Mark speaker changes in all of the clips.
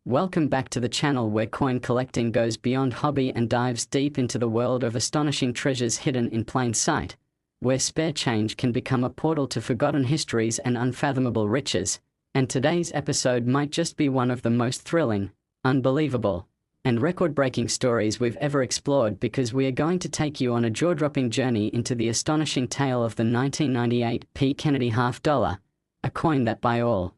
Speaker 1: Welcome back to the channel where coin collecting goes beyond hobby and dives deep into the world of astonishing treasures hidden in plain sight, where spare change can become a portal to forgotten histories and unfathomable riches. And today's episode might just be one of the most thrilling, unbelievable, and record-breaking stories we've ever explored, because we are going to take you on a jaw-dropping journey into the astonishing tale of the 1998 Kennedy half-dollar, a coin that by all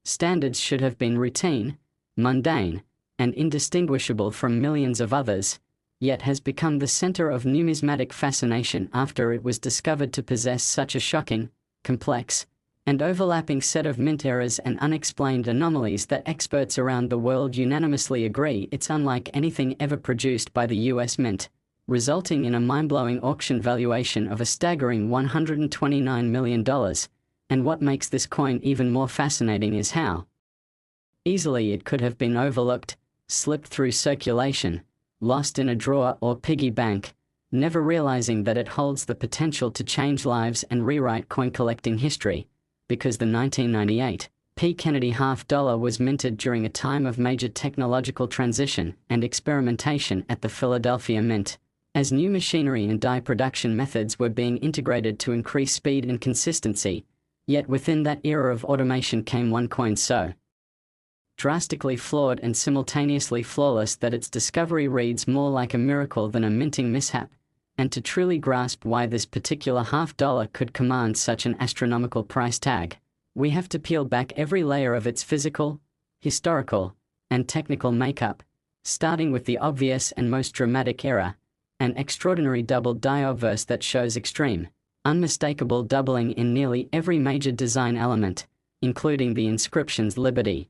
Speaker 1: standards should have been routine, mundane, and indistinguishable from millions of others, yet has become the center of numismatic fascination after it was discovered to possess such a shocking, complex, and overlapping set of mint errors and unexplained anomalies that experts around the world unanimously agree it's unlike anything ever produced by the US Mint, resulting in a mind-blowing auction valuation of a staggering $129 million. And what makes this coin even more fascinating is how easily it could have been overlooked, slipped through circulation, lost in a drawer or piggy bank, never realizing that it holds the potential to change lives and rewrite coin collecting history, because the 1998 Kennedy half-dollar was minted during a time of major technological transition and experimentation at the Philadelphia Mint, as new machinery and die production methods were being integrated to increase speed and consistency. Yet within that era of automation came one coin so drastically flawed and simultaneously flawless that its discovery reads more like a miracle than a minting mishap. And to truly grasp why this particular half-dollar could command such an astronomical price tag, we have to peel back every layer of its physical, historical, and technical makeup, starting with the obvious and most dramatic error, an extraordinary double die obverse that shows extreme, unmistakable doubling in nearly every major design element, including the inscriptions "Liberty,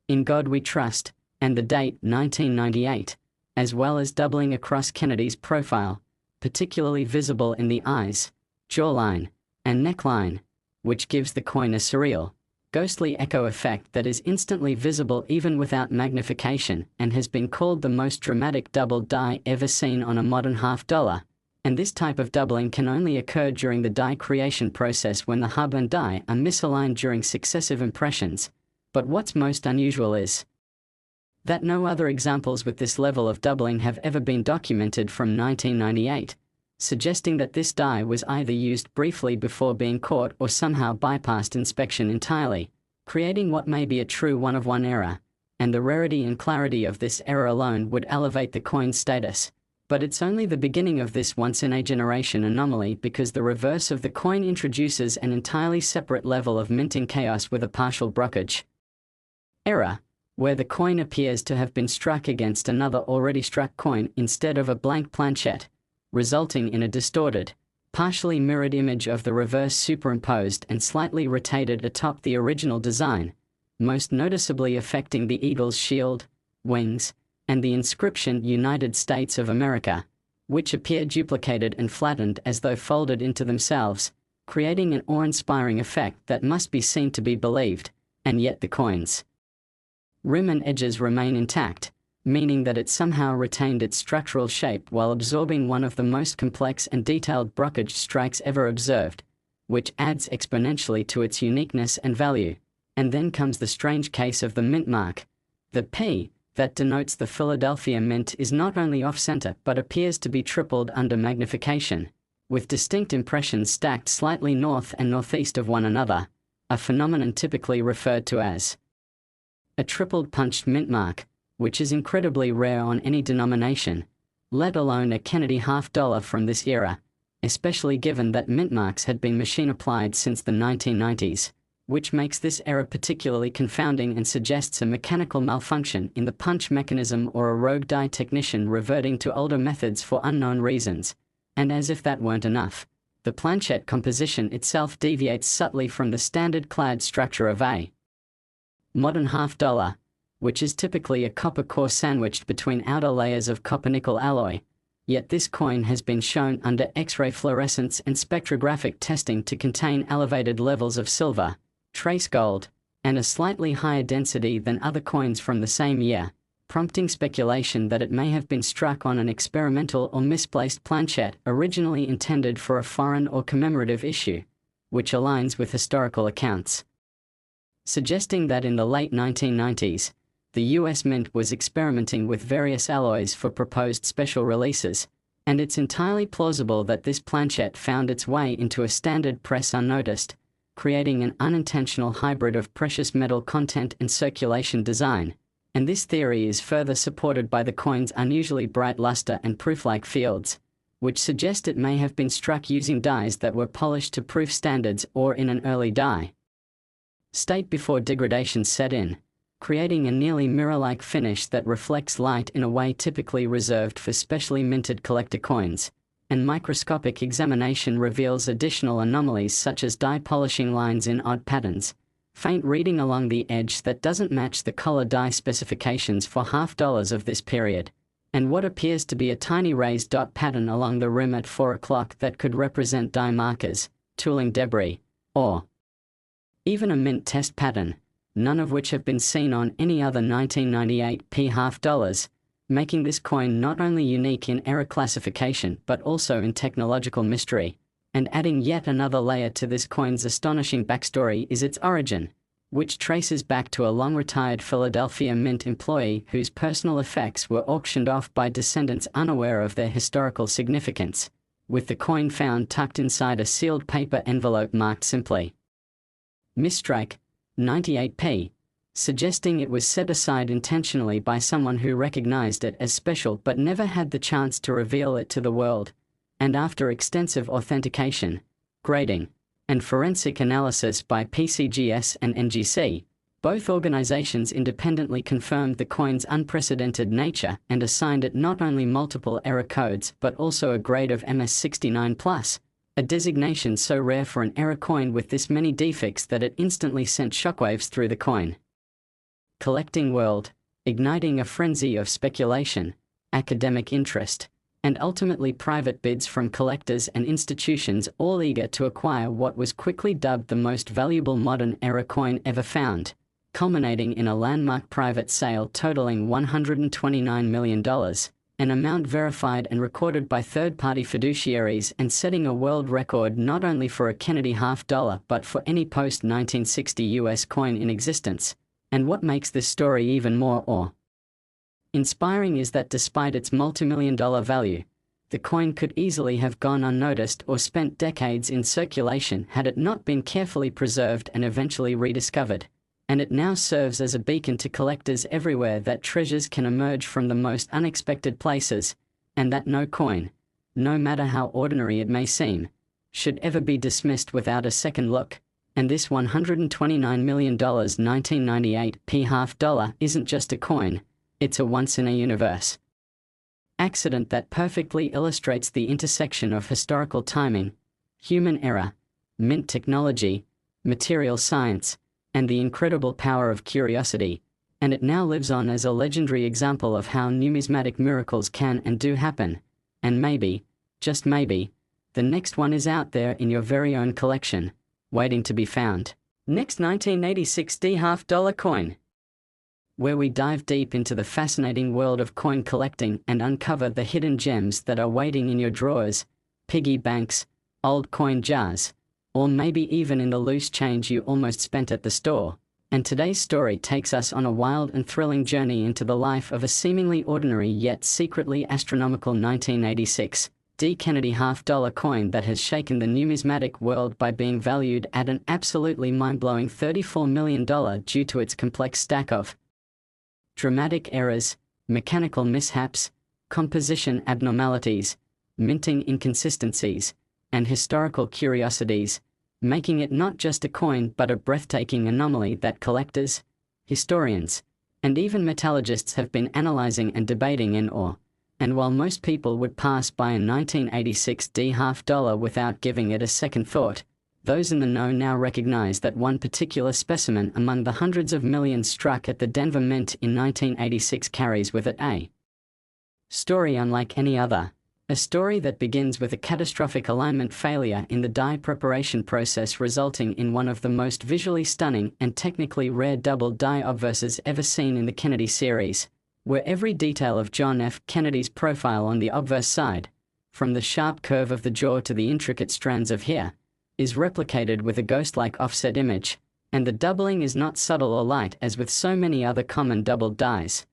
Speaker 1: In God We Trust," and the date 1998, as well as doubling across Kennedy's profile, particularly visible in the eyes, jawline, and neckline, which gives the coin a surreal, ghostly echo effect that is instantly visible even without magnification, and has been called the most dramatic double die ever seen on a modern half-dollar. And this type of doubling can only occur during the die creation process when the hub and die are misaligned during successive impressions. But what's most unusual is that no other examples with this level of doubling have ever been documented from 1998, suggesting that this die was either used briefly before being caught or somehow bypassed inspection entirely, creating what may be a true one-of-one error. And the rarity and clarity of this error alone would elevate the coin's status. But it's only the beginning of this once-in-a-generation anomaly, because the reverse of the coin introduces an entirely separate level of minting chaos with a partial brokerage error, where the coin appears to have been struck against another already struck coin instead of a blank planchette, resulting in a distorted, partially mirrored image of the reverse superimposed and slightly rotated atop the original design, most noticeably affecting the eagle's shield, wings, and the inscription "United States of America," which appear duplicated and flattened as though folded into themselves, creating an awe-inspiring effect that must be seen to be believed. And yet the coin's rim and edges remain intact, meaning that it somehow retained its structural shape while absorbing one of the most complex and detailed brokerage strikes ever observed, which adds exponentially to its uniqueness and value. And then comes the strange case of the mint mark. The P that denotes the Philadelphia Mint is not only off-center but appears to be tripled under magnification, with distinct impressions stacked slightly north and northeast of one another, a phenomenon typically referred to as a tripled punched mint mark, which is incredibly rare on any denomination, let alone a Kennedy half-dollar from this era, especially given that mint marks had been machine-applied since the 1990s, which makes this error particularly confounding and suggests a mechanical malfunction in the punch mechanism or a rogue die technician reverting to older methods for unknown reasons. And as if that weren't enough, the planchette composition itself deviates subtly from the standard clad structure of a modern half-dollar, which is typically a copper core sandwiched between outer layers of copper-nickel alloy. Yet this coin has been shown under X-ray fluorescence and spectrographic testing to contain elevated levels of silver, trace gold, and a slightly higher density than other coins from the same year, prompting speculation that it may have been struck on an experimental or misplaced planchette originally intended for a foreign or commemorative issue, which aligns with historical accounts, suggesting that in the late 1990s, the US Mint was experimenting with various alloys for proposed special releases, and it's entirely plausible that this planchette found its way into a standard press unnoticed, creating an unintentional hybrid of precious metal content and circulation design. And this theory is further supported by the coin's unusually bright luster and proof-like fields, which suggest it may have been struck using dies that were polished to proof standards or in an early die state before degradation set in, creating a nearly mirror-like finish that reflects light in a way typically reserved for specially minted collector coins. And microscopic examination reveals additional anomalies such as die polishing lines in odd patterns, faint reading along the edge that doesn't match the color die specifications for $half of this period, and what appears to be a tiny raised dot pattern along the rim at 4 o'clock that could represent die markers, tooling debris, or even a mint test pattern, none of which have been seen on any other 1998 $half, making this coin not only unique in error classification but also in technological mystery. And adding yet another layer to this coin's astonishing backstory is its origin, which traces back to a long-retired Philadelphia Mint employee whose personal effects were auctioned off by descendants unaware of their historical significance, with the coin found tucked inside a sealed paper envelope marked simply Mistrike, 98p, suggesting it was set aside intentionally by someone who recognized it as special but never had the chance to reveal it to the world. And after extensive authentication, grading, and forensic analysis by PCGS and NGC, both organizations independently confirmed the coin's unprecedented nature and assigned it not only multiple error codes but also a grade of MS69+, a designation so rare for an error coin with this many defects that it instantly sent shockwaves through the coin collecting world, igniting a frenzy of speculation, academic interest, and ultimately private bids from collectors and institutions all eager to acquire what was quickly dubbed the most valuable modern error coin ever found, culminating in a landmark private sale totaling $129 million, an amount verified and recorded by third-party fiduciaries and setting a world record not only for a Kennedy $half but for any post-1960 US coin in existence. And what makes this story even more awe-inspiring is that despite its multi-million-dollar value, the coin could easily have gone unnoticed or spent decades in circulation had it not been carefully preserved and eventually rediscovered. And it now serves as a beacon to collectors everywhere that treasures can emerge from the most unexpected places, and that no coin, no matter how ordinary it may seem, should ever be dismissed without a second look. And this $129 million 1998 $half isn't just a coin, it's a once-in-a-universe accident that perfectly illustrates the intersection of historical timing, human error, mint technology, material science, and the incredible power of curiosity, and it now lives on as a legendary example of how numismatic miracles can and do happen. And maybe, just maybe, the next one is out there in your very own collection, waiting to be found. Next, 1986 $half coin, where we dive deep into the fascinating world of coin collecting and uncover the hidden gems that are waiting in your drawers, piggy banks, old coin jars, or maybe even in the loose change you almost spent at the store. And today's story takes us on a wild and thrilling journey into the life of a seemingly ordinary yet secretly astronomical 1986 Kennedy $half coin that has shaken the numismatic world by being valued at an absolutely mind-blowing $34 million due to its complex stack of dramatic errors, mechanical mishaps, composition abnormalities, minting inconsistencies, and historical curiosities, making it not just a coin but a breathtaking anomaly that collectors, historians, and even metallurgists have been analyzing and debating in awe. And while most people would pass by a 1986 $half without giving it a second thought, those in the know now recognize that one particular specimen among the hundreds of millions struck at the Denver Mint in 1986 carries with it a story unlike any other. A story that begins with a catastrophic alignment failure in the die preparation process, resulting in one of the most visually stunning and technically rare double die obverses ever seen in the Kennedy series, where every detail of John F. Kennedy's profile on the obverse side, from the sharp curve of the jaw to the intricate strands of hair, is replicated with a ghost-like offset image, And the doubling is not subtle or light as with so many other common doubled dies.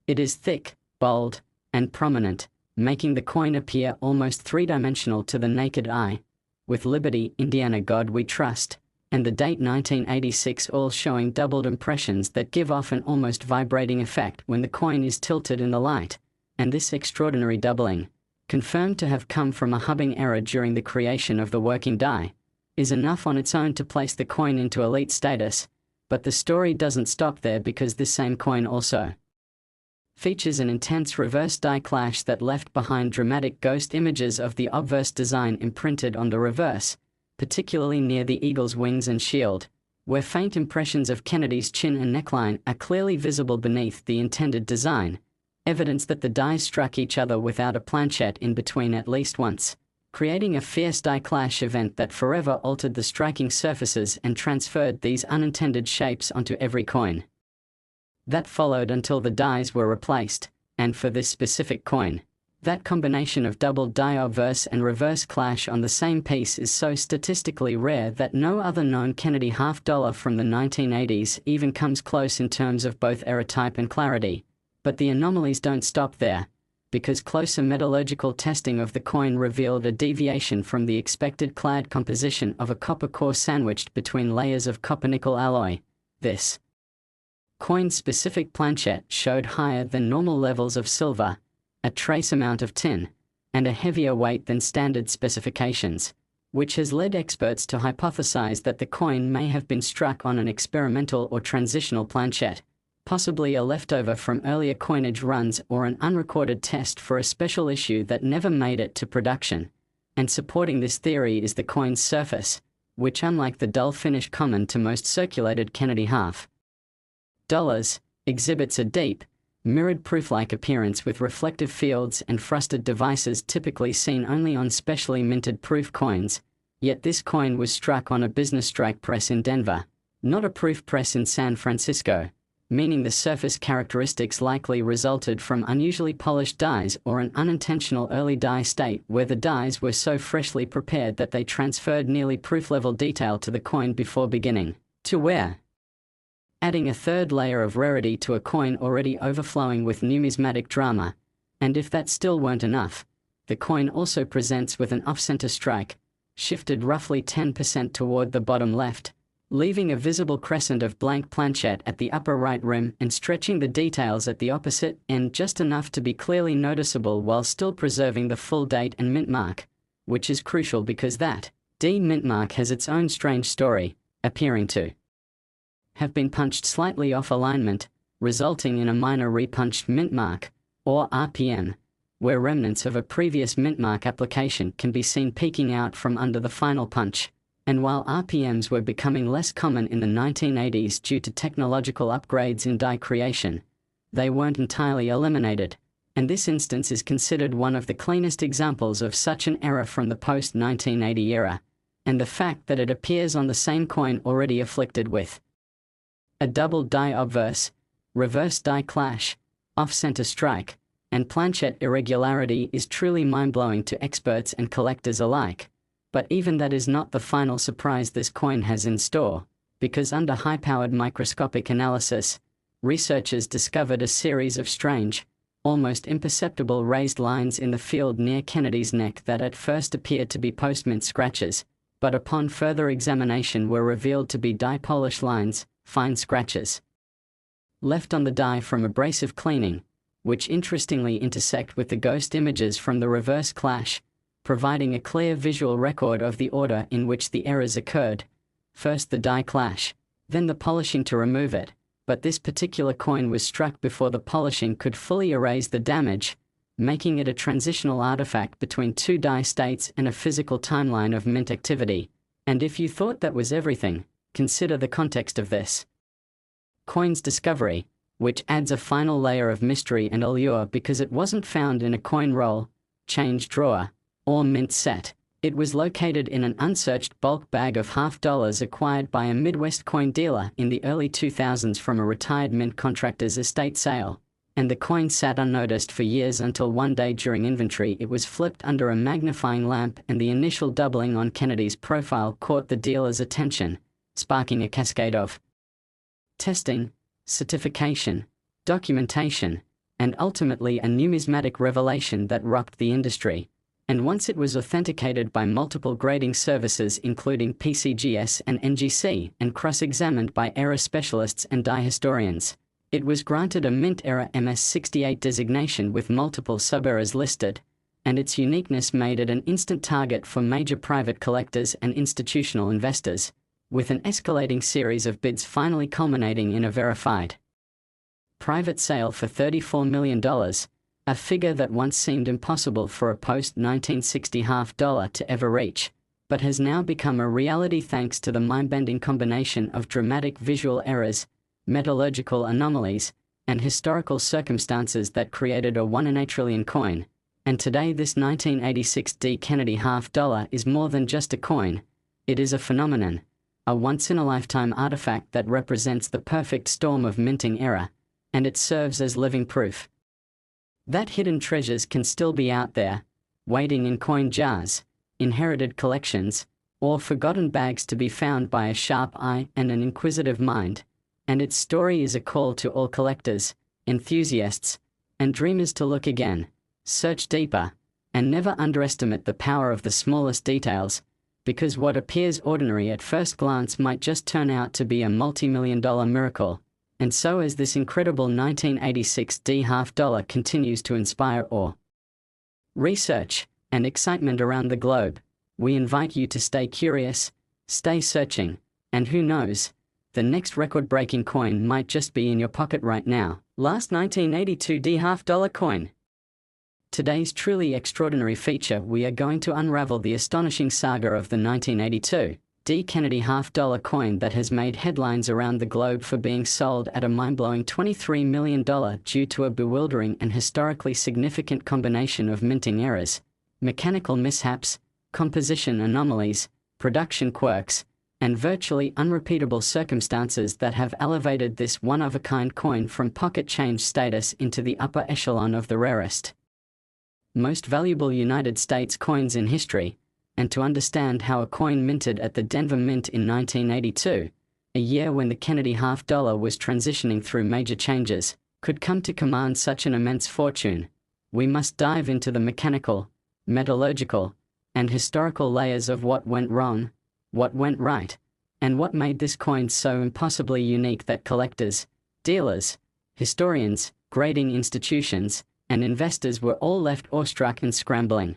Speaker 1: It is thick, bold, and prominent, making the coin appear almost three-dimensional to the naked eye, with Liberty, Indiana God We Trust, and the date 1986 all showing doubled impressions that give off an almost vibrating effect when the coin is tilted in the light, and this extraordinary doubling, confirmed to have come from a hubbing error during the creation of the working die, is enough on its own to place the coin into elite status, but the story doesn't stop there because this same coin also features an intense reverse die clash that left behind dramatic ghost images of the obverse design imprinted on the reverse, particularly near the eagle's wings and shield, where faint impressions of Kennedy's chin and neckline are clearly visible beneath the intended design, evidence that the dies struck each other without a planchette in between at least once, creating a fierce die clash event that forever altered the striking surfaces and transferred these unintended shapes onto every coin. That followed until the dies were replaced, and for this specific coin, that combination of doubled die obverse and reverse clash on the same piece is so statistically rare that no other known Kennedy half-dollar from the 1980s even comes close in terms of both error type and clarity. But the anomalies don't stop there, because closer metallurgical testing of the coin revealed a deviation from the expected clad composition of a copper core sandwiched between layers of copper-nickel alloy. This coin-specific planchette showed higher than normal levels of silver, a trace amount of tin, and a heavier weight than standard specifications, which has led experts to hypothesize that the coin may have been struck on an experimental or transitional planchette, possibly a leftover from earlier coinage runs or an unrecorded test for a special issue that never made it to production. And supporting this theory is the coin's surface, which, unlike the dull finish common to most circulated Kennedy half-dollars, exhibits a deep, mirrored proof-like appearance with reflective fields and frosted devices typically seen only on specially minted proof coins, yet this coin was struck on a business strike press in Denver, not a proof press in San Francisco, meaning the surface characteristics likely resulted from unusually polished dies or an unintentional early die state where the dies were so freshly prepared that they transferred nearly proof-level detail to the coin before beginning to wear, adding a third layer of rarity to a coin already overflowing with numismatic drama. And if that still weren't enough, the coin also presents with an off-center strike, shifted roughly 10% toward the bottom left, leaving a visible crescent of blank planchette at the upper right rim and stretching the details at the opposite end just enough to be clearly noticeable while still preserving the full date and mint mark, which is crucial because that mint mark has its own strange story, appearing to have been punched slightly off alignment, resulting in a minor repunched mint mark, or RPM, where remnants of a previous mint mark application can be seen peeking out from under the final punch. And while RPMs were becoming less common in the 1980s due to technological upgrades in die creation, they weren't entirely eliminated, and this instance is considered one of the cleanest examples of such an error from the post-1980 era, and the fact that it appears on the same coin already afflicted with a double die obverse, reverse die clash, off-center strike, and planchette irregularity is truly mind-blowing to experts and collectors alike. But even that is not the final surprise this coin has in store, because under high-powered microscopic analysis, researchers discovered a series of strange, almost imperceptible raised lines in the field near Kennedy's neck that at first appeared to be post-mint scratches, but upon further examination were revealed to be die polish lines, fine scratches left on the die from abrasive cleaning, which interestingly intersect with the ghost images from the reverse clash, providing a clear visual record of the order in which the errors occurred. First the die clash, then the polishing to remove it, but this particular coin was struck before the polishing could fully erase the damage, making it a transitional artifact between two die states and a physical timeline of mint activity. And if you thought that was everything, consider the context of this coin's discovery, which adds a final layer of mystery and allure because it wasn't found in a coin roll, change drawer, or mint set. It was located in an unsearched bulk bag of half-dollars acquired by a Midwest coin dealer in the early 2000s from a retired mint contractor's estate sale, and the coin sat unnoticed for years until one day during inventory it was flipped under a magnifying lamp and the initial doubling on Kennedy's profile caught the dealer's attention, sparking a cascade of testing, certification, documentation, and ultimately a numismatic revelation that rocked the industry. And once it was authenticated by multiple grading services including PCGS and NGC and cross-examined by error specialists and die historians, it was granted a Mint Error MS68 designation with multiple sub-errors listed, and its uniqueness made it an instant target for major private collectors and institutional investors, with an escalating series of bids finally culminating in a verified private sale for $34 million, a figure that once seemed impossible for a post-1960 half dollar to ever reach, but has now become a reality thanks to the mind-bending combination of dramatic visual errors, metallurgical anomalies, and historical circumstances that created a 1 in a trillion coin. And today this 1986 D. Kennedy half dollar is more than just a coin, it is a phenomenon, a once-in-a-lifetime artifact that represents the perfect storm of minting error, and it serves as living proof that hidden treasures can still be out there, waiting in coin jars, inherited collections, or forgotten bags to be found by a sharp eye and an inquisitive mind. And its story is a call to all collectors, enthusiasts, and dreamers to look again, search deeper, and never underestimate the power of the smallest details, because what appears ordinary at first glance might just turn out to be a multi-million-dollar miracle. And so as this incredible 1986 D half dollar continues to inspire awe, research, and excitement around the globe, we invite you to stay curious, stay searching, and who knows, the next record-breaking coin might just be in your pocket right now. Last 1982 D half dollar coin. Today's truly extraordinary feature, we are going to unravel the astonishing saga of the 1982 D. Kennedy half dollar coin that has made headlines around the globe for being sold at a mind-blowing $23 million due to a bewildering and historically significant combination of minting errors, mechanical mishaps, composition anomalies, production quirks, and virtually unrepeatable circumstances that have elevated this one-of-a-kind coin from pocket change status into the upper echelon of the rarest, most valuable United States coins in history. And to understand how a coin minted at the Denver Mint in 1982, a year when the Kennedy half dollar was transitioning through major changes, could come to command such an immense fortune, we must dive into the mechanical, metallurgical, and historical layers of what went wrong, what went right, and what made this coin so impossibly unique that collectors, dealers, historians, grading institutions, and investors were all left awestruck and scrambling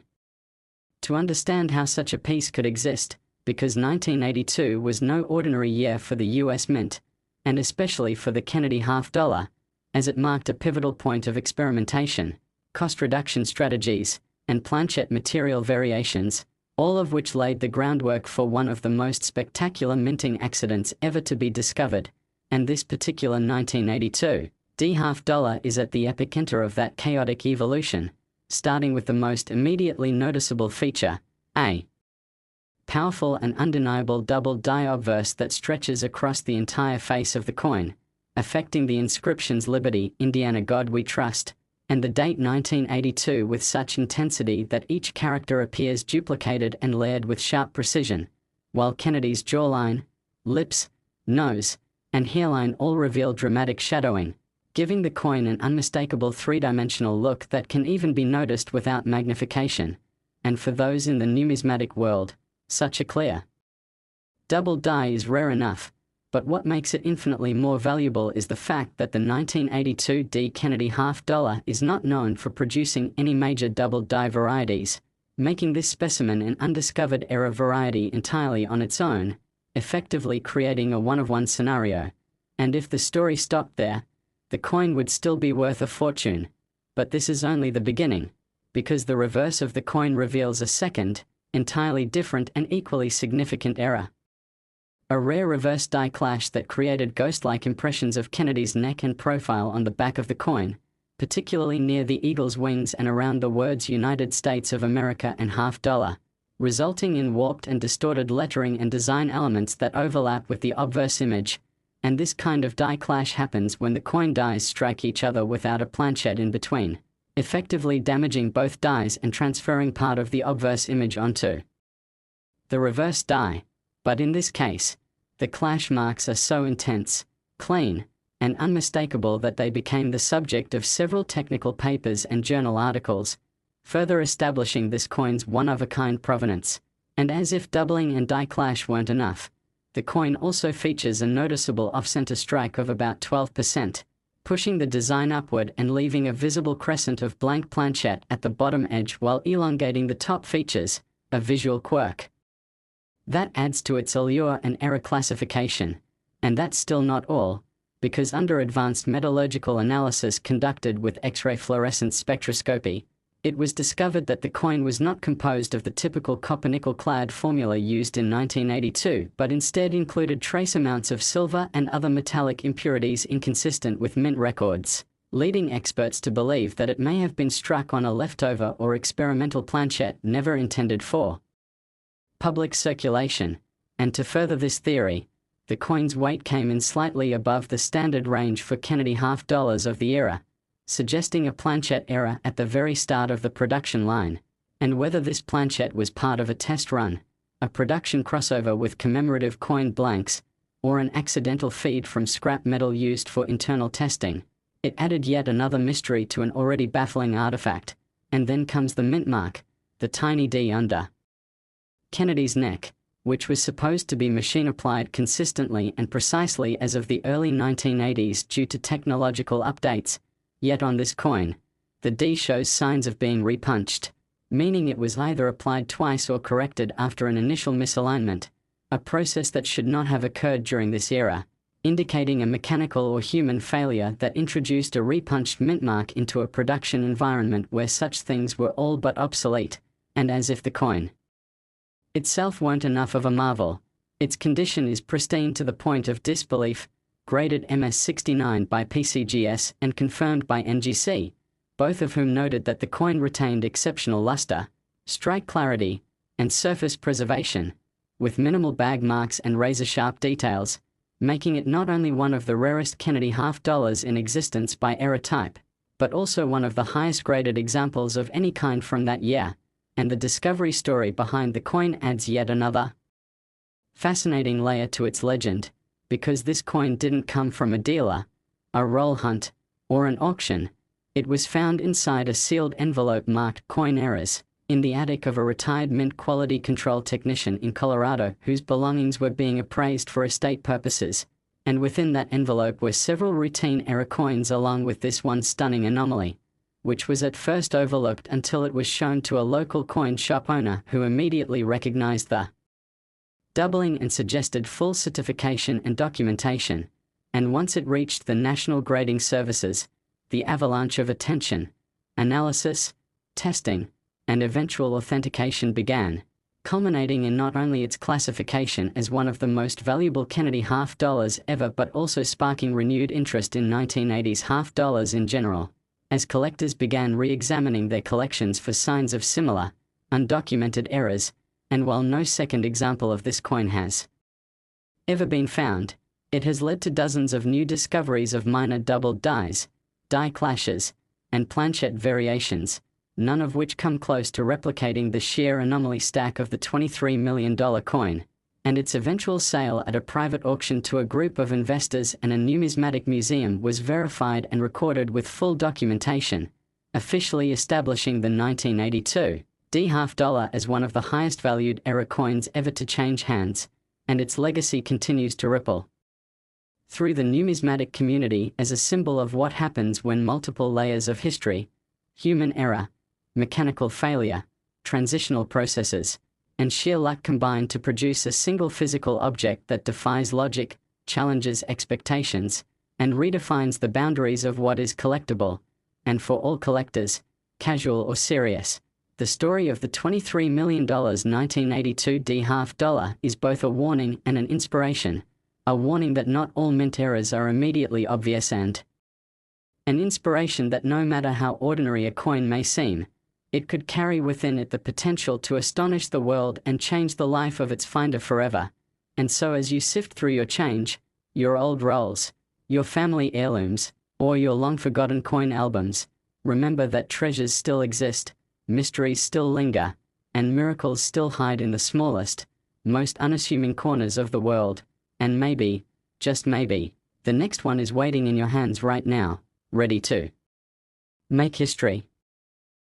Speaker 1: to understand how such a piece could exist, because 1982 was no ordinary year for the US Mint, and especially for the Kennedy half dollar, as it marked a pivotal point of experimentation, cost reduction strategies, and planchette material variations, all of which laid the groundwork for one of the most spectacular minting accidents ever to be discovered. And this particular 1982 D half dollar is at the epicenter of that chaotic evolution, starting with the most immediately noticeable feature, a powerful and undeniable double die obverse that stretches across the entire face of the coin, affecting the inscriptions Liberty, Indiana God We Trust, and the date 1982 with such intensity that each character appears duplicated and layered with sharp precision, while Kennedy's jawline, lips, nose, and hairline all reveal dramatic shadowing, giving the coin an unmistakable three-dimensional look that can even be noticed without magnification, and for those in the numismatic world, such a clear double die is rare enough, but what makes it infinitely more valuable is the fact that the 1982 D. Kennedy half dollar is not known for producing any major double die varieties, making this specimen an undiscovered error variety entirely on its own, effectively creating a one-of-one scenario. And if the story stopped there, the coin would still be worth a fortune. But this is only the beginning, because the reverse of the coin reveals a second, entirely different and equally significant error. A rare reverse die clash that created ghost-like impressions of Kennedy's neck and profile on the back of the coin, particularly near the eagle's wings and around the words United States of America and half dollar, resulting in warped and distorted lettering and design elements that overlap with the obverse image. And this kind of die clash happens when the coin dies strike each other without a planchette in between, effectively damaging both dies and transferring part of the obverse image onto the reverse die. But in this case, The clash marks are so intense, clean, and unmistakable that they became the subject of several technical papers and journal articles, further establishing this coin's one-of-a-kind provenance. And as if doubling and die clash weren't enough, the coin also features a noticeable off-center strike of about 12%, pushing the design upward and leaving a visible crescent of blank planchette at the bottom edge while elongating the top features, a visual quirk. That adds to its allure and error classification. And that's still not all, because under advanced metallurgical analysis conducted with X-ray fluorescence spectroscopy, it was discovered that the coin was not composed of the typical copper-nickel clad formula used in 1982, but instead included trace amounts of silver and other metallic impurities inconsistent with mint records, leading experts to believe that it may have been struck on a leftover or experimental planchette never intended for public circulation. And to further this theory, the coin's weight came in slightly above the standard range for Kennedy half dollars of the era, suggesting a planchette error at the very start of the production line. And whether this planchette was part of a test run, a production crossover with commemorative coin blanks, or an accidental feed from scrap metal used for internal testing, it added yet another mystery to an already baffling artifact. And then comes the mint mark, the tiny D under Kennedy's neck, which was supposed to be machine-applied consistently and precisely as of the early 1980s due to technological updates. Yet on this coin, the D shows signs of being repunched, meaning it was either applied twice or corrected after an initial misalignment, a process that should not have occurred during this era, indicating a mechanical or human failure that introduced a repunched mint mark into a production environment where such things were all but obsolete. And as if the coin itself weren't enough of a marvel, its condition is pristine to the point of disbelief, graded MS69 by PCGS and confirmed by NGC, both of whom noted that the coin retained exceptional luster, strike clarity, and surface preservation, with minimal bag marks and razor-sharp details, making it not only one of the rarest Kennedy half dollars in existence by era type, but also one of the highest graded examples of any kind from that year. And the discovery story behind the coin adds yet another fascinating layer to its legend, because this coin didn't come from a dealer, a roll hunt, or an auction. It was found inside a sealed envelope marked "Coin Errors" in the attic of a retired mint quality control technician in Colorado whose belongings were being appraised for estate purposes, and within that envelope were several routine error coins along with this one stunning anomaly, which was at first overlooked until it was shown to a local coin shop owner who immediately recognized the doubling and suggested full certification and documentation. And once it reached the National Grading Services, the avalanche of attention, analysis, testing, and eventual authentication began, culminating in not only its classification as one of the most valuable Kennedy half dollars ever but also sparking renewed interest in 1980s half dollars in general, as collectors began re-examining their collections for signs of similar, undocumented errors. And while no second example of this coin has ever been found, it has led to dozens of new discoveries of minor doubled dies, die clashes, and planchette variations, none of which come close to replicating the sheer anomaly stack of the $23 million coin. And its eventual sale at a private auction to a group of investors and a numismatic museum was verified and recorded with full documentation, officially establishing the 1982 D half dollar as one of the highest valued era coins ever to change hands, and its legacy continues to ripple through the numismatic community as a symbol of what happens when multiple layers of history, human error, mechanical failure, transitional processes, and sheer luck combine to produce a single physical object that defies logic, challenges expectations, and redefines the boundaries of what is collectible. And for all collectors, casual or serious, the story of the $23 million 1982 D half dollar is both a warning and an inspiration, a warning that not all mint errors are immediately obvious and an inspiration that no matter how ordinary a coin may seem, it could carry within it the potential to astonish the world and change the life of its finder forever. And so as you sift through your change, your old rolls, your family heirlooms, or your long-forgotten coin albums, remember that treasures still exist, mysteries still linger, and miracles still hide in the smallest, most unassuming corners of the world. And maybe, just maybe, the next one is waiting in your hands right now, ready to make history.